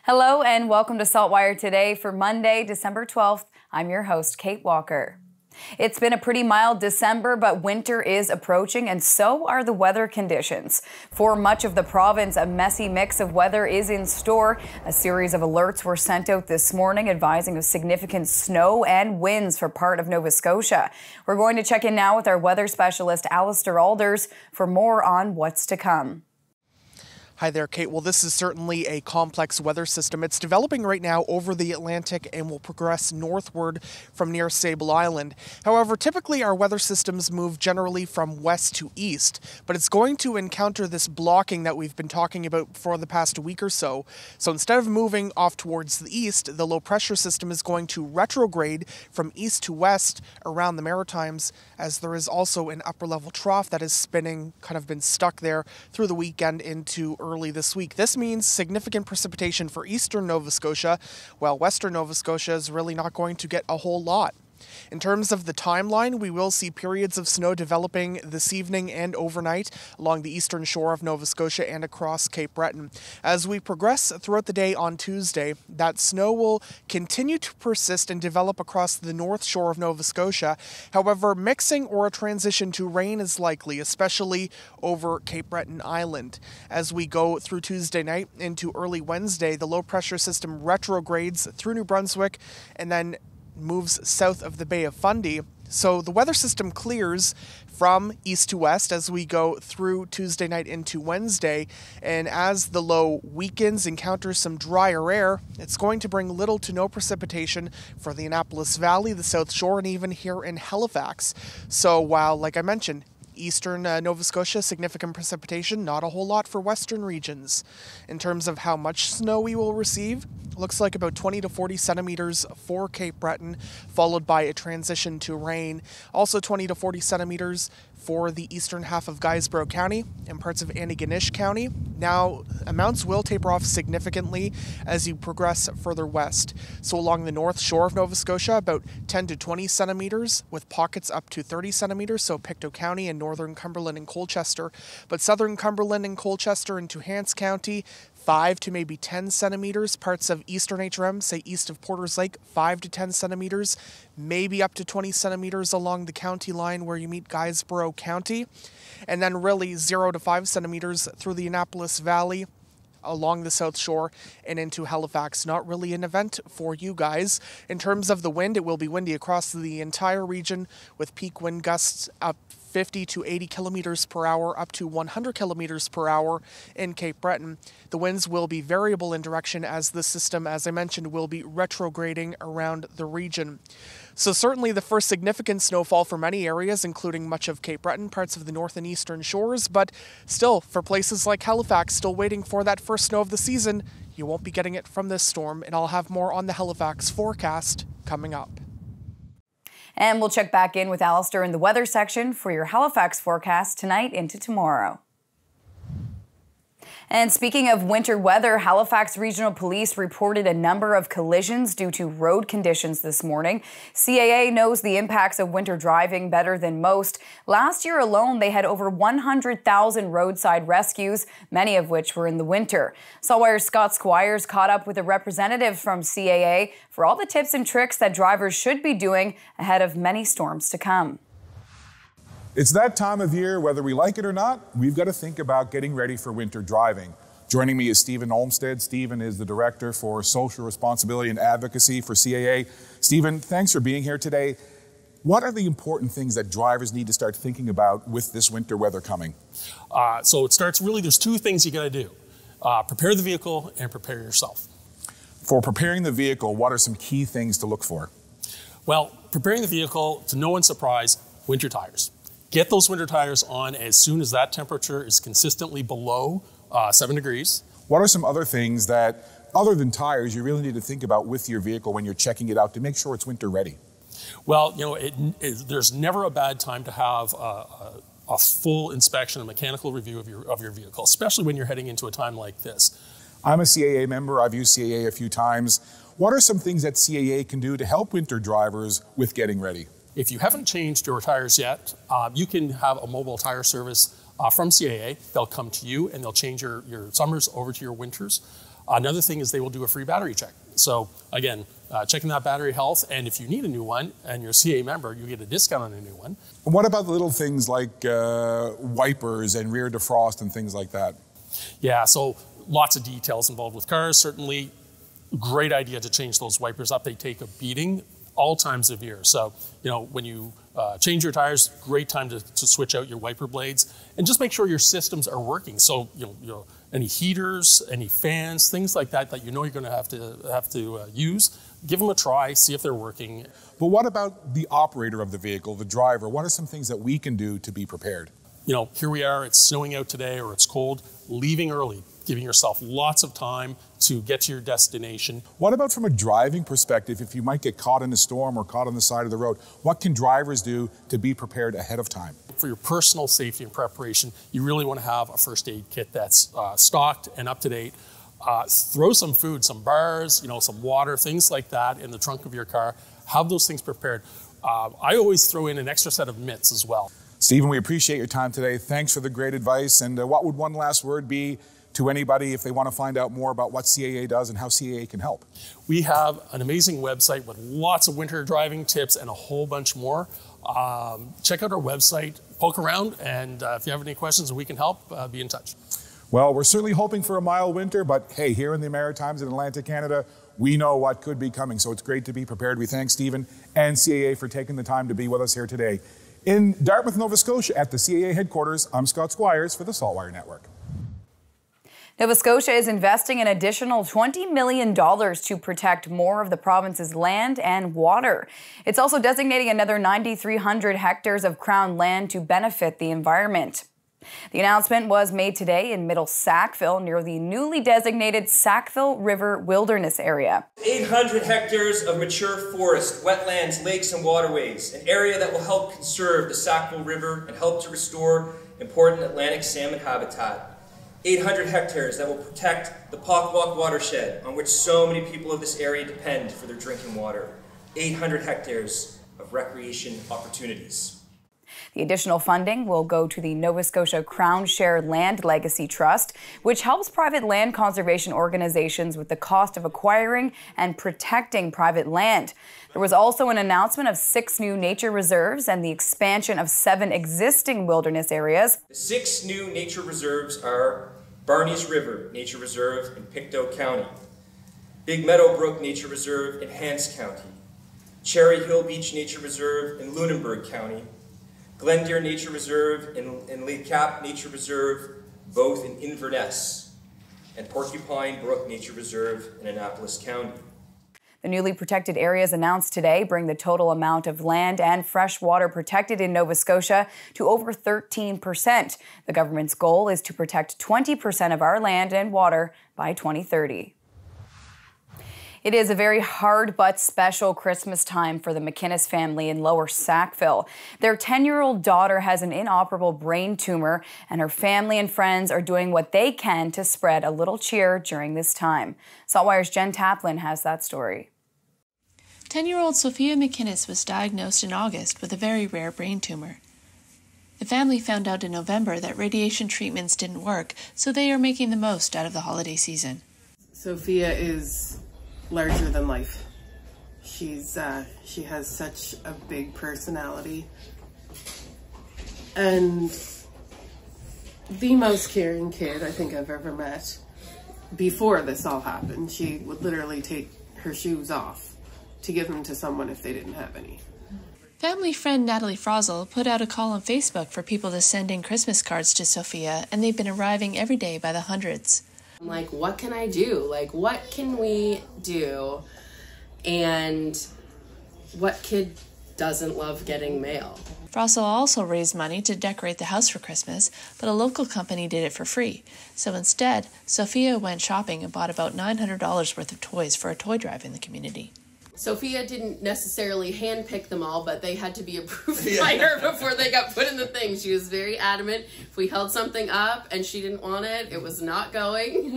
Hello and welcome to SaltWire today for Monday, December 12th. I'm your host, Kate Walker. It's been a pretty mild December, but winter is approaching and so are the weather conditions. For much of the province, a messy mix of weather is in store. A series of alerts were sent out this morning advising of significant snow and winds for part of Nova Scotia. We're going to check in now with our weather specialist, Alistair Alders, for more on what's to come. Hi there, Kate. Well, this is certainly a complex weather system. It's developing right now over the Atlantic and will progress northward from near Sable Island. However, typically our weather systems move generally from west to east, but it's going to encounter this blocking that we've been talking about for the past week or so. So instead of moving off towards the east, the low pressure system is going to retrograde from east to west around the Maritimes, as there is also an upper level trough that is spinning, kind of been stuck there through the weekend into early this week. This means significant precipitation for eastern Nova Scotia, while western Nova Scotia is really not going to get a whole lot. In terms of the timeline, we will see periods of snow developing this evening and overnight along the eastern shore of Nova Scotia and across Cape Breton. As we progress throughout the day on Tuesday, that snow will continue to persist and develop across the north shore of Nova Scotia. However, mixing or a transition to rain is likely, especially over Cape Breton Island. As we go through Tuesday night into early Wednesday, the low pressure system retrogrades through New Brunswick and then moves south of the Bay of Fundy. So the weather system clears from east to west as we go through Tuesday night into Wednesday. And as the low weakens, encounters some drier air, it's going to bring little to no precipitation for the Annapolis Valley, the South Shore, and even here in Halifax. So while, like I mentioned, eastern Nova Scotia, significant precipitation, not a whole lot for western regions. In terms of how much snow we will receive, looks like about 20 to 40 centimeters for Cape Breton, followed by a transition to rain. Also 20 to 40 centimeters for the eastern half of Guysborough County and parts of Antigonish County. Now, amounts will taper off significantly as you progress further west. So along the north shore of Nova Scotia, about 10 to 20 centimeters, with pockets up to 30 centimeters, so Pictou County and northern Cumberland and Colchester. But southern Cumberland and Colchester into Hants County, 5 to maybe 10 centimeters. Parts of eastern HRM, say east of Porters Lake, 5 to 10 centimeters, maybe up to 20 centimeters along the county line where you meet Guysborough County. And then really 0 to 5 centimeters through the Annapolis Valley, along the South Shore and into Halifax. Not really an event for you guys. In terms of the wind, it will be windy across the entire region with peak wind gusts up 50 to 80 kilometers per hour, up to 100 kilometers per hour in Cape Breton. The winds will be variable in direction as the system, as I mentioned, will be retrograding around the region. So certainly the first significant snowfall for many areas, including much of Cape Breton, parts of the north and eastern shores, but still, for places like Halifax, still waiting for that first snow of the season, you won't be getting it from this storm, and I'll have more on the Halifax forecast coming up. And we'll check back in with Alistair in the weather section for your Halifax forecast tonight into tomorrow. And speaking of winter weather, Halifax Regional Police reported a number of collisions due to road conditions this morning. CAA knows the impacts of winter driving better than most. Last year alone, they had over 100,000 roadside rescues, many of which were in the winter. SaltWire's Scott Squires caught up with a representative from CAA for all the tips and tricks that drivers should be doing ahead of many storms to come. It's that time of year, whether we like it or not, we've got to think about getting ready for winter driving. Joining me is Stephen Olmsted. Stephen is the Director for Social Responsibility and Advocacy for CAA. Stephen, thanks for being here today. What are the important things that drivers need to start thinking about with this winter weather coming? So it starts really, there's two things you got to do. Prepare the vehicle and prepare yourself. For preparing the vehicle, what are some key things to look for? Well, preparing the vehicle, to no one's surprise, winter tires. Get those winter tires on as soon as that temperature is consistently below 7 degrees. What are some other things that, other than tires, you really need to think about with your vehicle when you're checking it out to make sure it's winter ready? Well, you know, there's never a bad time to have a full inspection, a mechanical review of your vehicle, especially when you're heading into a time like this. I'm a CAA member. I've used CAA a few times. What are some things that CAA can do to help winter drivers with getting ready? If you haven't changed your tires yet, you can have a mobile tire service from CAA. They'll come to you and they'll change your summers over to your winters. Another thing is they will do a free battery check. So again, checking that battery health, and if you need a new one and you're a CA member, you get a discount on a new one. What about the little things like wipers and rear defrost and things like that? Yeah, so lots of details involved with cars. Certainly, great idea to change those wipers up. They take a beating all times of year. So, when you change your tires, great time to switch out your wiper blades, and just make sure your systems are working. So, any heaters, any fans, things like that you're going to have to use, give them a try, see if they're working. But what about the operator of the vehicle, the driver? What are some things that we can do to be prepared? Here we are, it's snowing out today or it's cold, leaving early, giving yourself lots of time to get to your destination. What about from a driving perspective, if you might get caught in a storm or caught on the side of the road? What can drivers do to be prepared ahead of time? For your personal safety and preparation, you really want to have a first aid kit that's stocked and up to date. Throw some food, some bars, some water, things like that in the trunk of your car. Have those things prepared. I always throw in an extra set of mitts as well. Stephen, we appreciate your time today. Thanks for the great advice. And what would one last word be to anybody if they want to find out more about what CAA does and how CAA can help? We have an amazing website with lots of winter driving tips and a whole bunch more. Check out our website, poke around, and if you have any questions and we can help, be in touch. Well, we're certainly hoping for a mild winter, but hey, here in the Maritimes in Atlantic Canada, we know what could be coming, so it's great to be prepared. We thank Stephen and CAA for taking the time to be with us here today. In Dartmouth, Nova Scotia, at the CAA headquarters, I'm Scott Squires for the SaltWire Network. Nova Scotia is investing an additional $20 million to protect more of the province's land and water. It's also designating another 9,300 hectares of Crown land to benefit the environment. The announcement was made today in Middle Sackville near the newly designated Sackville River Wilderness Area. 800 hectares of mature forest, wetlands, lakes, and waterways, an area that will help conserve the Sackville River and help to restore important Atlantic salmon habitat. 800 hectares that will protect the Pockwalk watershed, on which so many people of this area depend for their drinking water. 800 hectares of recreation opportunities. The additional funding will go to the Nova Scotia Crown Share Land Legacy Trust, which helps private land conservation organizations with the cost of acquiring and protecting private land. There was also an announcement of 6 new nature reserves and the expansion of 7 existing wilderness areas. The 6 new nature reserves are Barney's River Nature Reserve in Pictou County, Big Meadow Brook Nature Reserve in Hants County, Cherry Hill Beach Nature Reserve in Lunenburg County, Glendeer Nature Reserve and Lake Cap Nature Reserve, both in Inverness, and Porcupine Brook Nature Reserve in Annapolis County. The newly protected areas announced today bring the total amount of land and fresh water protected in Nova Scotia to over 13%. The government's goal is to protect 20% of our land and water by 2030. It is a very hard but special Christmas time for the McInnes family in Lower Sackville. Their 10-year-old daughter has an inoperable brain tumor, and her family and friends are doing what they can to spread a little cheer during this time. SaltWire's Jen Taplin has that story. 10-year-old Sophia McInnes was diagnosed in August with a very rare brain tumor. The family found out in November that radiation treatments didn't work, so they are making the most out of the holiday season. Sophia is larger than life. She has such a big personality and the most caring kid I think I've ever met. Before this all happened, she would literally take her shoes off to give them to someone if they didn't have any. Family friend Natalie Frozel put out a call on Facebook for people to send in Christmas cards to Sophia, and they've been arriving every day by the hundreds. I'm like, what can I do? Like, what can we do? And what kid doesn't love getting mail? Frozel also raised money to decorate the house for Christmas, but a local company did it for free. So instead, Sophia went shopping and bought about $900 worth of toys for a toy drive in the community. Sophia didn't necessarily handpick them all, but they had to be approved by her before they got put in the thing. She was very adamant. If we held something up and she didn't want it, it was not going.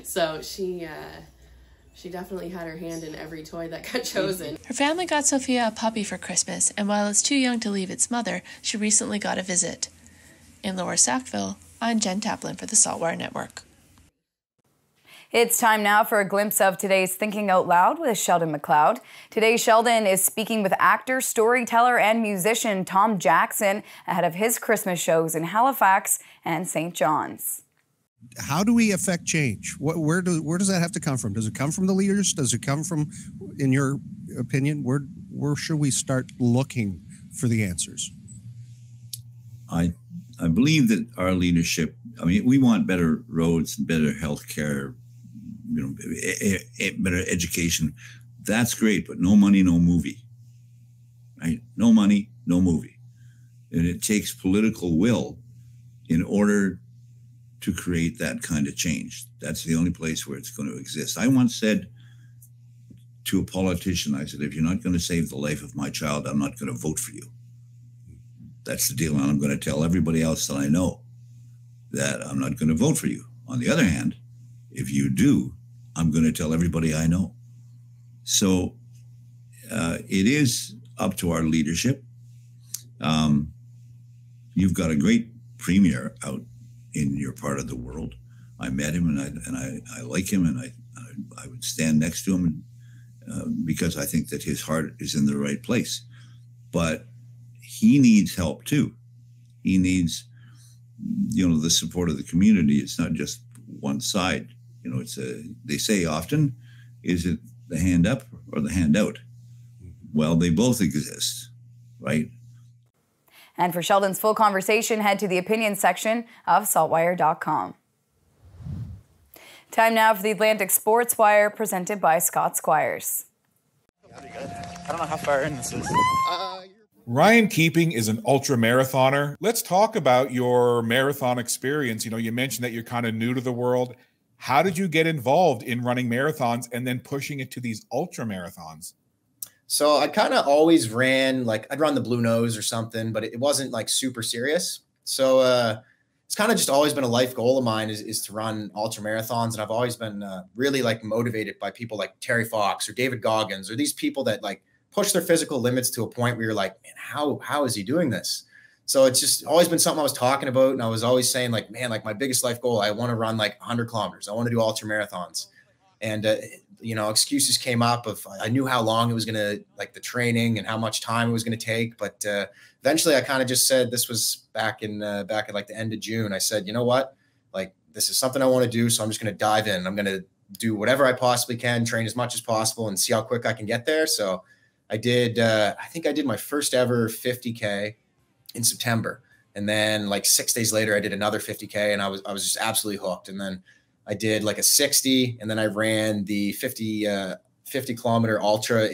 So she definitely had her hand in every toy that got chosen. Her family got Sophia a puppy for Christmas, and while it's too young to leave its mother, she recently got a visit. In Lower Sackville, I'm Jen Taplin for the SaltWire Network. It's time now for a glimpse of today's Thinking Out Loud with Sheldon McLeod. Today, Sheldon is speaking with actor, storyteller, and musician Tom Jackson ahead of his Christmas shows in Halifax and St. John's. How do we affect change? Where does that have to come from? Does it come from the leaders? Does it come from, in your opinion, where should we start looking for the answers? I believe that our leadership, I mean, we want better roads and better health care, better education. That's great, but no money, no movie, right? No money, no movie. And it takes political will in order to create that kind of change. That's the only place where it's going to exist. I once said to a politician, I said, if you're not going to save the life of my child, I'm not going to vote for you. That's the deal. And I'm going to tell everybody else that I know that I'm not going to vote for you. On the other hand, if you do, I'm going to tell everybody I know. So it is up to our leadership. You've got a great premier out in your part of the world. I met him and I like him, and I would stand next to him because I think that his heart is in the right place. But he needs help too. He needs, the support of the community. It's not just one side. They say often, is it the hand up or the hand out? Well, they both exist, right? And for Sheldon's full conversation, head to the opinion section of SaltWire.com. Time now for the Atlantic Sports Wire, presented by Scott Squires. Pretty good. I don't know how far in this is. Ryan Keeping is an ultra marathoner. Let's talk about your marathon experience. You mentioned that you're kind of new to the world. How did you get involved in running marathons and then pushing it to these ultra marathons? So I kind of always ran, I'd run the Blue Nose or something, but it wasn't super serious. So it's kind of just always been a life goal of mine is to run ultra marathons. And I've always been really motivated by people like Terry Fox or David Goggins, or these people that push their physical limits to a point where you're like, man, how is he doing this? So it's just always been something I was talking about. And I was always saying my biggest life goal, I want to run 100 kilometers. I want to do ultra marathons. And, excuses came up of, I knew how long it was going to, the training and how much time it was going to take. But eventually I kind of just said, this was back at the end of June. I said, you know what, this is something I want to do. So I'm just going to dive in. I'm going to do whatever I possibly can, train as much as possible, and see how quick I can get there. So I did, I think I did my first ever 50K in September. And then 6 days later, I did another 50K, and I was just absolutely hooked. And then I did a 60, and then I ran the 50 kilometer ultra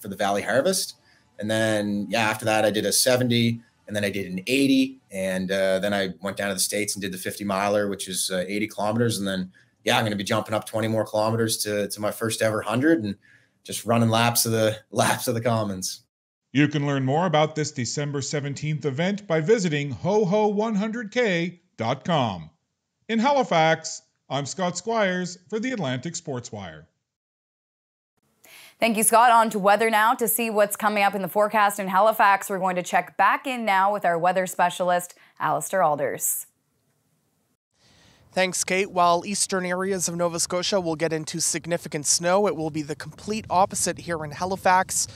for the Valley Harvest. And then, after that, I did a 70, and then I did an 80. And then I went down to the States and did the 50 miler, which is 80 kilometers. And then, I'm going to be jumping up 20 more kilometers to my first ever 100 and just running laps of the Commons. You can learn more about this December 17th event by visiting hoho100k.com. In Halifax, I'm Scott Squires for the Atlantic Sports Wire. Thank you, Scott. On to weather now. To see what's coming up in the forecast in Halifax, we're going to check back in now with our weather specialist, Alistair Alders. Thanks, Kate. While eastern areas of Nova Scotia will get into significant snow, it will be the complete opposite here in Halifax.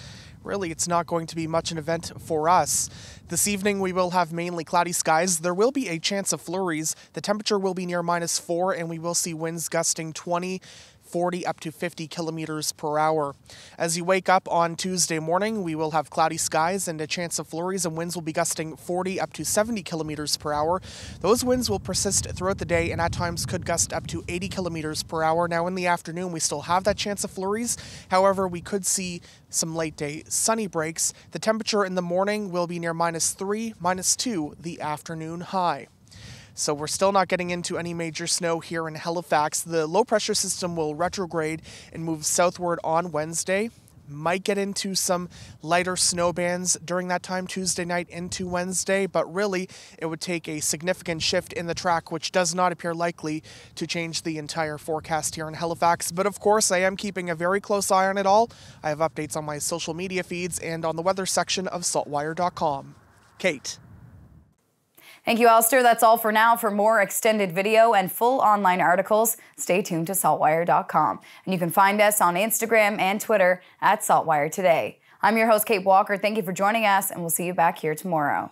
Really, it's not going to be much an event for us. This evening, we will have mainly cloudy skies. There will be a chance of flurries. The temperature will be near -4, and we will see winds gusting 20, 40 up to 50 kilometers per hour. As you wake up on Tuesday morning, we will have cloudy skies and a chance of flurries, and winds will be gusting 40 up to 70 kilometers per hour. Those winds will persist throughout the day and at times could gust up to 80 kilometers per hour. Now in the afternoon, we still have that chance of flurries. However, we could see some late day sunny breaks. The temperature in the morning will be near -3, -2 the afternoon high. So we're still not getting into any major snow here in Halifax. The low pressure system will retrograde and move southward on Wednesday. Might get into some lighter snow bands during that time, Tuesday night into Wednesday, but really it would take a significant shift in the track, which does not appear likely to change the entire forecast here in Halifax. But of course, I am keeping a very close eye on it all. I have updates on my social media feeds and on the weather section of SaltWire.com. Kate. Thank you, Alistair. That's all for now. For more extended video and full online articles, stay tuned to saltwire.com. And you can find us on Instagram and Twitter at SaltWire Today. I'm your host, Kate Walker. Thank you for joining us, and we'll see you back here tomorrow.